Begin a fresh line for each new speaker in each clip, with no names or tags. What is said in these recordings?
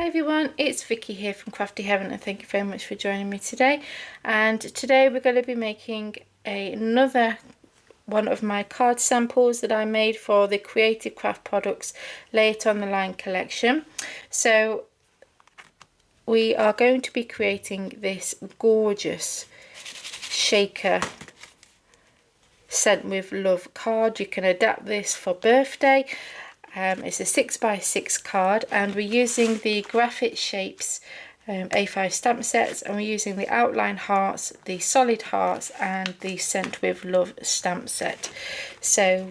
Hi everyone, it's Vicky here from Crafty Heaven and thank you very much for joining me today. And today we're going to be making another one of my card samples that I made for the Creative Craft Products Lay It On The Line collection. So we are going to be creating this gorgeous shaker sent with love card. You can adapt this for birthday. It's a 6x6 card and we're using the Graphic Shapes A5 stamp sets, and we're using the outline hearts, the solid hearts and the Sent with Love stamp set. So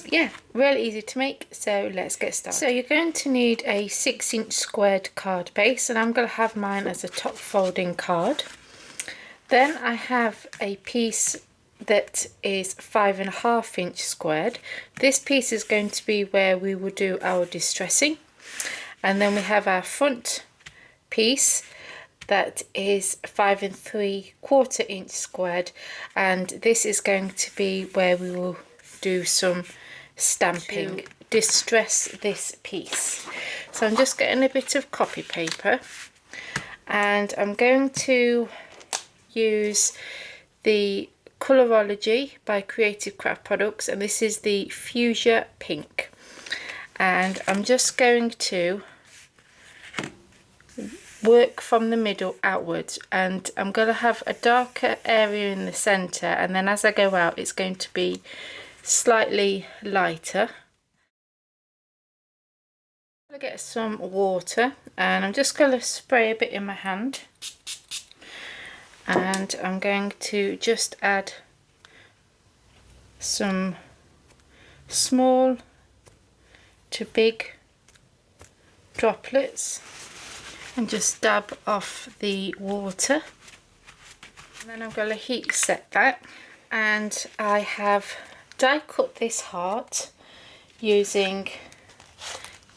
yeah, really easy to make, so let's get started. So you're going to need a 6-inch squared card base, and I'm going to have mine as a top folding card. Then I have a piece that is 5.5-inch squared. This piece is going to be where we will do our distressing, and then we have our front piece that is 5 3/4-inch squared, and this is going to be where we will do some stamping to distress this piece. So I'm just getting a bit of copy paper and I'm going to use the Colorology by Creative Craft Products, and this is the Fuchsia Pink, and I'm just going to work from the middle outwards, and I'm going to have a darker area in the center, and then as I go out it's going to be slightly lighter. I'm going to get some water and I'm just going to spray a bit in my hand. And I'm going to just add some small to big droplets and just dab off the water. And then I'm going to heat set that. And I have die cut this heart using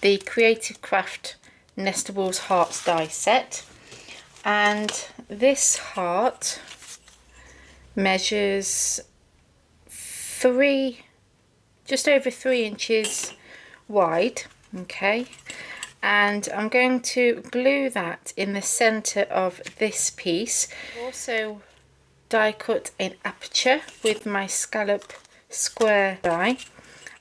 the Creative Craft Nestables Hearts die set. And this heart measures just over 3 inches wide, okay, and I'm going to glue that in the center of this piece. Also die cut in aperture with my scallop square die,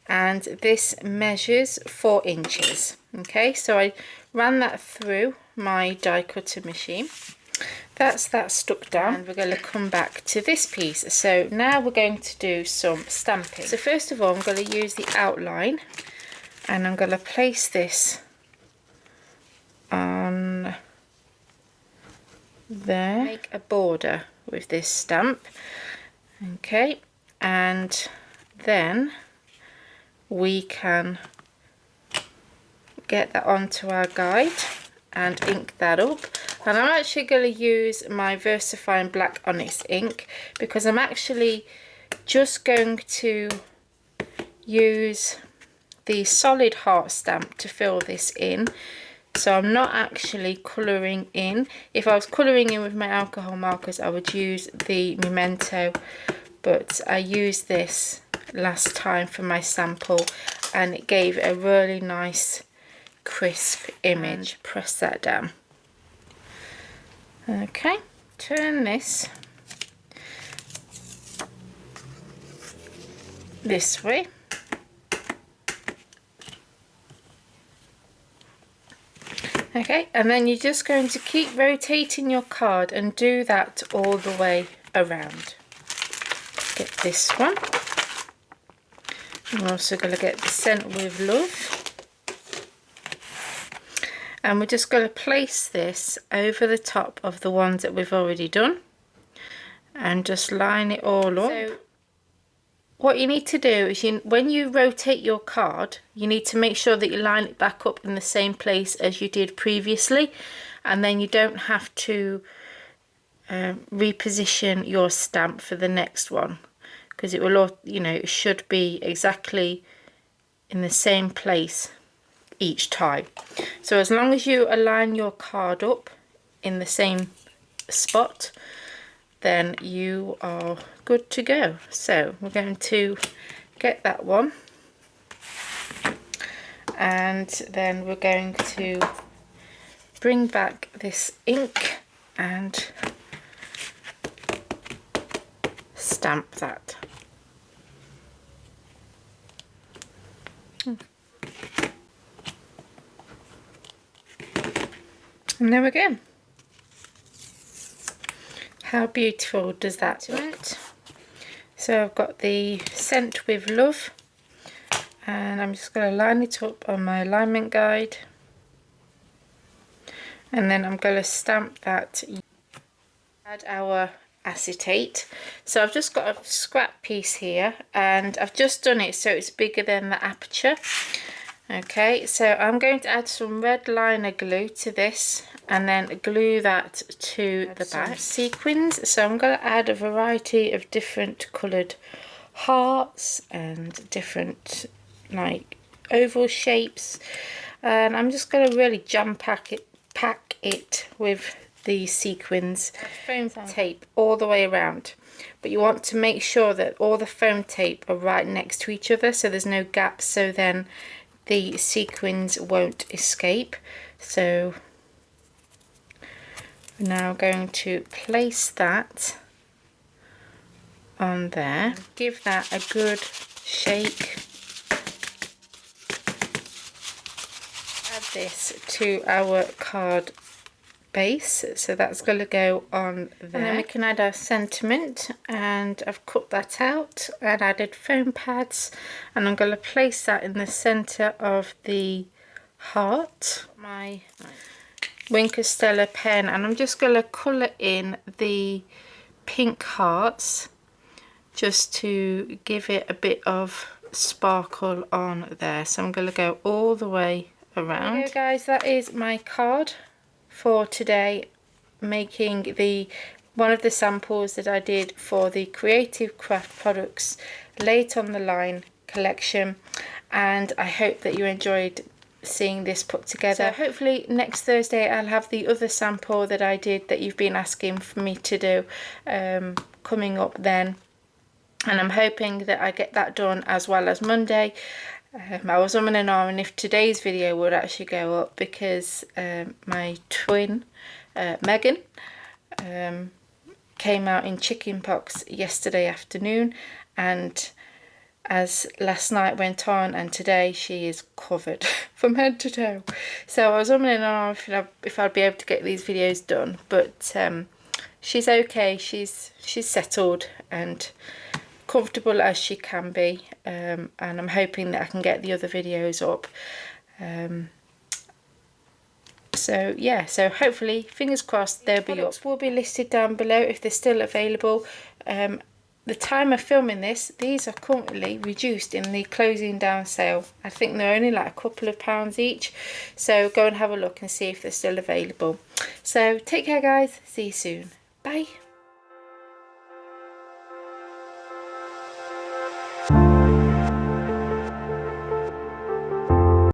and this measures 4 inches, okay. So I ran that through my die cutter machine. That's that stuck down, and we're going to come back to this piece. So now we're going to do some stamping. So first of all I'm going to use the outline and I'm going to place this on there, make a border with this stamp, okay, and then we can get that onto our guide and ink that up. And I'm actually going to use my VersaFine Black Onyx ink because I'm actually just going to use the solid heart stamp to fill this in. So I'm not actually colouring in. If I was colouring in with my alcohol markers I would use the Memento, but I used this last time for my sample and it gave a really nice crisp image. And press that down. Okay, turn this way. Okay, and then you're just going to keep rotating your card and do that all the way around. Get this one. I'm also going to get the Sent with Love. And we're just going to place this over the top of the ones that we've already done and just line it all up. So what you need to do is when you rotate your card, you need to make sure that you line it back up in the same place as you did previously, and then you don't have to reposition your stamp for the next one, because it will all, it should be exactly in the same place each time. So as long as you align your card up in the same spot, then you are good to go. So we're going to get that one, and then we're going to bring back this ink and stamp that. And there we go. How beautiful does that look? So I've got the Scent with Love, and I'm just going to line it up on my alignment guide, and then I'm going to stamp that. Add our acetate. So I've just got a scrap piece here, and I've just done it so it's bigger than the aperture. Okay, so I'm going to add some red liner glue to this and then glue that to the back. Sequins, so I'm going to add a variety of different coloured hearts and different like oval shapes, and I'm just going to really jam pack it with the sequins. Foam tape all the way around, but you want to make sure that all the foam tape are right next to each other so there's no gaps, so then the sequins won't escape. So we're now going to place that on there, give that a good shake. Add this to our card base, so that's going to go on there. And then we can add our sentiment, and I've cut that out and added foam pads, and I'm going to place that in the centre of the heart. My Wink of Stella pen, and I'm just going to colour in the pink hearts just to give it a bit of sparkle on there. So I'm going to go all the way around. Okay guys, that is my card for today, making one of the samples that I did for the Creative Craft Products Late on the Line collection, and I hope that you enjoyed seeing this put together. So hopefully next Thursday I'll have the other sample that I did that you've been asking for me to do coming up then, and I'm hoping that I get that done as well as Monday. I was umming and ahhing if today's video would actually go up because my twin Megan came out in chickenpox yesterday afternoon, and as last night went on and today, she is covered from head to toe. So I was umming and ahhing if I'd be able to get these videos done, but she's okay. She's settled and comfortable as she can be, and I'm hoping that I can get the other videos up. So yeah, so hopefully, fingers crossed, they'll be up. Will be listed down below if they're still available. The time of filming this, these are currently reduced in the closing down sale. I think they're only like a couple of pounds each, so go and have a look and see if they're still available. So take care guys, see you soon, bye.